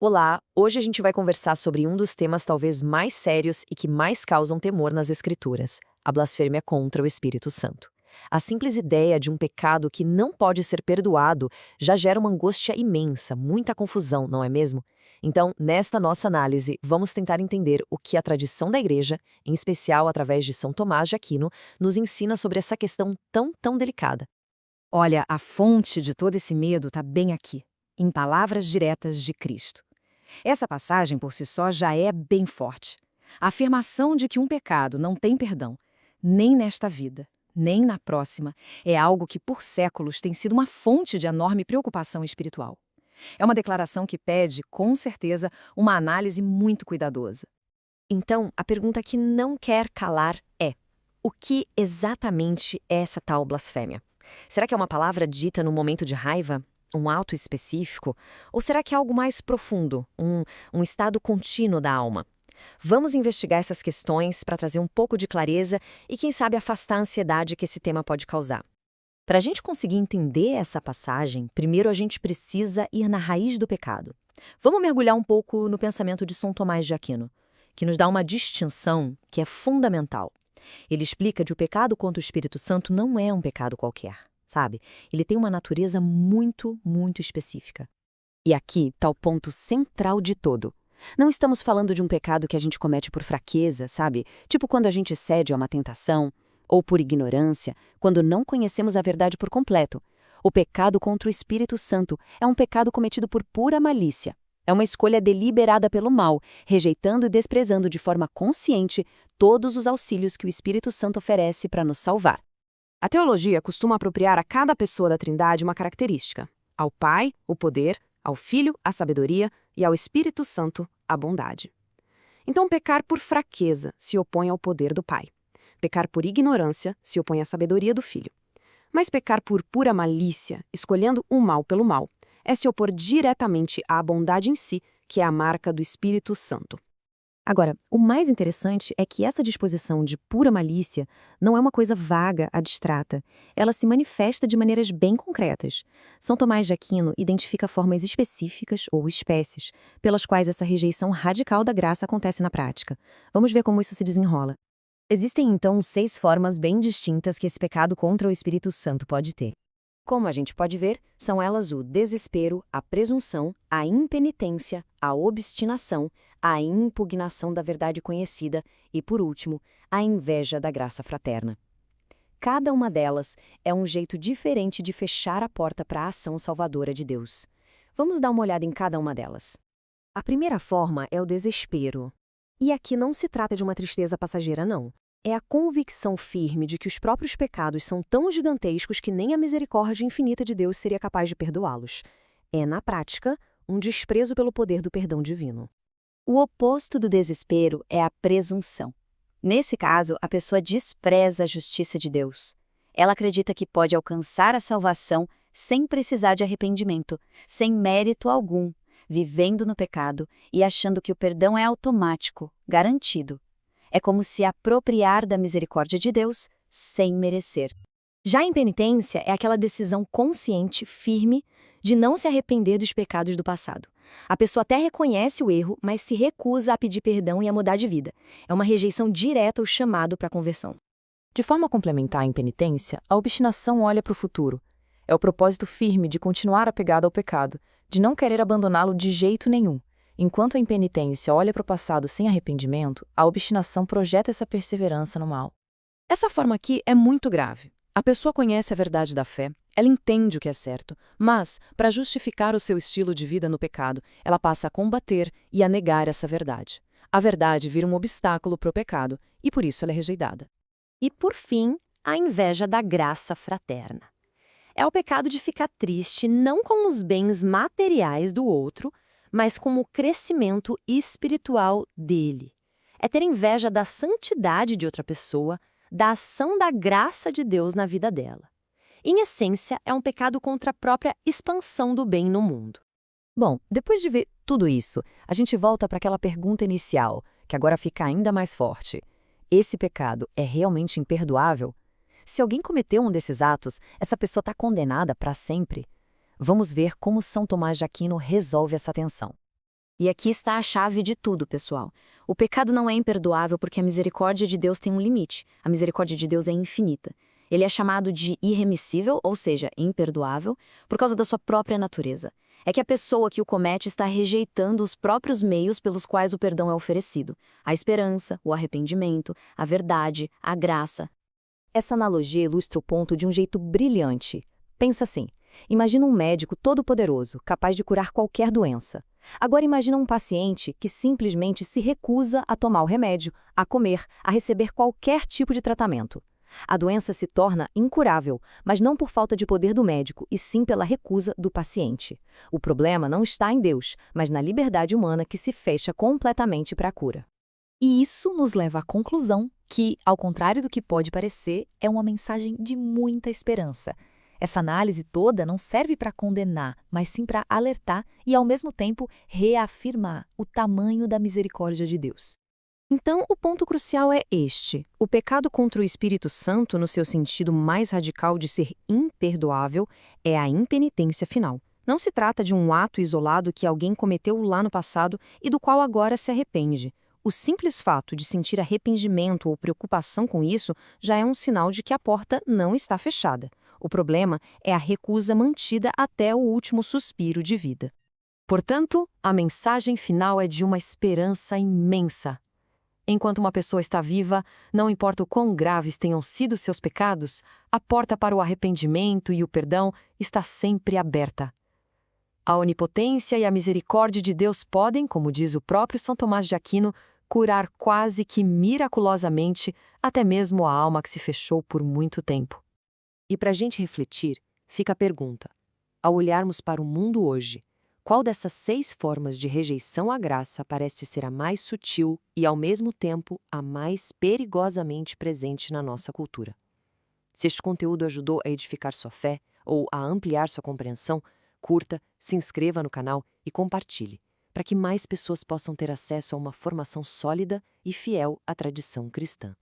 Olá, hoje a gente vai conversar sobre um dos temas talvez mais sérios e que mais causam temor nas Escrituras, a blasfêmia contra o Espírito Santo. A simples ideia de um pecado que não pode ser perdoado já gera uma angústia imensa, muita confusão, não é mesmo? Então, nesta nossa análise, vamos tentar entender o que a tradição da Igreja, em especial através de São Tomás de Aquino, nos ensina sobre essa questão tão delicada. Olha, a fonte de todo esse medo está bem aqui, em palavras diretas de Cristo. Essa passagem por si só já é bem forte. A afirmação de que um pecado não tem perdão, nem nesta vida, nem na próxima, é algo que por séculos tem sido uma fonte de enorme preocupação espiritual. É uma declaração que pede, com certeza, uma análise muito cuidadosa. Então, a pergunta que não quer calar é: o que exatamente é essa tal blasfêmia? Será que é uma palavra dita no momento de raiva? Um ato específico? Ou será que é algo mais profundo, um estado contínuo da alma? Vamos investigar essas questões para trazer um pouco de clareza e, quem sabe, afastar a ansiedade que esse tema pode causar. Para a gente conseguir entender essa passagem, primeiro a gente precisa ir na raiz do pecado. Vamos mergulhar um pouco no pensamento de São Tomás de Aquino, que nos dá uma distinção que é fundamental. Ele explica que o pecado contra o Espírito Santo não é um pecado qualquer, sabe? Ele tem uma natureza muito específica. E aqui está o ponto central de todo. Não estamos falando de um pecado que a gente comete por fraqueza, sabe? Tipo quando a gente cede a uma tentação, ou por ignorância, quando não conhecemos a verdade por completo. O pecado contra o Espírito Santo é um pecado cometido por pura malícia. É uma escolha deliberada pelo mal, rejeitando e desprezando de forma consciente todos os auxílios que o Espírito Santo oferece para nos salvar. A teologia costuma apropriar a cada pessoa da Trindade uma característica: ao Pai, o poder, ao Filho, a sabedoria e ao Espírito Santo, a bondade. Então, pecar por fraqueza se opõe ao poder do Pai. Pecar por ignorância se opõe à sabedoria do Filho. Mas pecar por pura malícia, escolhendo o mal pelo mal, é se opor diretamente à bondade em si, que é a marca do Espírito Santo. Agora, o mais interessante é que essa disposição de pura malícia não é uma coisa vaga, abstrata. Ela se manifesta de maneiras bem concretas. São Tomás de Aquino identifica formas específicas ou espécies pelas quais essa rejeição radical da graça acontece na prática. Vamos ver como isso se desenrola. Existem, então, 6 formas bem distintas que esse pecado contra o Espírito Santo pode ter. Como a gente pode ver, são elas o desespero, a presunção, a impenitência, a obstinação, a impugnação da verdade conhecida e, por último, a inveja da graça fraterna. Cada uma delas é um jeito diferente de fechar a porta para a ação salvadora de Deus. Vamos dar uma olhada em cada uma delas. A primeira forma é o desespero. E aqui não se trata de uma tristeza passageira, não. É a convicção firme de que os próprios pecados são tão gigantescos que nem a misericórdia infinita de Deus seria capaz de perdoá-los. É, na prática, um desprezo pelo poder do perdão divino. O oposto do desespero é a presunção. Nesse caso, a pessoa despreza a justiça de Deus. Ela acredita que pode alcançar a salvação sem precisar de arrependimento, sem mérito algum, vivendo no pecado e achando que o perdão é automático, garantido. É como se apropriar da misericórdia de Deus sem merecer. Já a impenitência é aquela decisão consciente, firme, de não se arrepender dos pecados do passado. A pessoa até reconhece o erro, mas se recusa a pedir perdão e a mudar de vida. É uma rejeição direta ao chamado para a conversão. De forma complementar à impenitência, a obstinação olha para o futuro. É o propósito firme de continuar apegado ao pecado, de não querer abandoná-lo de jeito nenhum. Enquanto a impenitência olha para o passado sem arrependimento, a obstinação projeta essa perseverança no mal. Essa forma aqui é muito grave. A pessoa conhece a verdade da fé, ela entende o que é certo, mas, para justificar o seu estilo de vida no pecado, ela passa a combater e a negar essa verdade. A verdade vira um obstáculo para o pecado e por isso ela é rejeitada. E, por fim, a inveja da graça fraterna. É o pecado de ficar triste não com os bens materiais do outro, mas com o crescimento espiritual dele. É ter inveja da santidade de outra pessoa, da ação da graça de Deus na vida dela. Em essência, é um pecado contra a própria expansão do bem no mundo. Bom, depois de ver tudo isso, a gente volta para aquela pergunta inicial, que agora fica ainda mais forte. Esse pecado é realmente imperdoável? Se alguém cometeu um desses atos, essa pessoa está condenada para sempre? Vamos ver como São Tomás de Aquino resolve essa tensão. E aqui está a chave de tudo, pessoal. O pecado não é imperdoável porque a misericórdia de Deus tem um limite. A misericórdia de Deus é infinita. Ele é chamado de irremissível, ou seja, imperdoável, por causa da sua própria natureza. É que a pessoa que o comete está rejeitando os próprios meios pelos quais o perdão é oferecido. A esperança, o arrependimento, a verdade, a graça. Essa analogia ilustra o ponto de um jeito brilhante. Pensa assim, imagina um médico todo-poderoso, capaz de curar qualquer doença. Agora imagina um paciente que simplesmente se recusa a tomar o remédio, a comer, a receber qualquer tipo de tratamento. A doença se torna incurável, mas não por falta de poder do médico, e sim pela recusa do paciente. O problema não está em Deus, mas na liberdade humana que se fecha completamente para a cura. E isso nos leva à conclusão que, ao contrário do que pode parecer, é uma mensagem de muita esperança. Essa análise toda não serve para condenar, mas sim para alertar e, ao mesmo tempo, reafirmar o tamanho da misericórdia de Deus. Então, o ponto crucial é este. O pecado contra o Espírito Santo, no seu sentido mais radical de ser imperdoável, é a impenitência final. Não se trata de um ato isolado que alguém cometeu lá no passado e do qual agora se arrepende. O simples fato de sentir arrependimento ou preocupação com isso já é um sinal de que a porta não está fechada. O problema é a recusa mantida até o último suspiro de vida. Portanto, a mensagem final é de uma esperança imensa. Enquanto uma pessoa está viva, não importa o quão graves tenham sido seus pecados, a porta para o arrependimento e o perdão está sempre aberta. A onipotência e a misericórdia de Deus podem, como diz o próprio São Tomás de Aquino, curar quase que miraculosamente até mesmo a alma que se fechou por muito tempo. E para a gente refletir, fica a pergunta: ao olharmos para o mundo hoje, qual dessas 6 formas de rejeição à graça parece ser a mais sutil e, ao mesmo tempo, a mais perigosamente presente na nossa cultura? Se este conteúdo ajudou a edificar sua fé ou a ampliar sua compreensão, curta, se inscreva no canal e compartilhe, para que mais pessoas possam ter acesso a uma formação sólida e fiel à tradição cristã.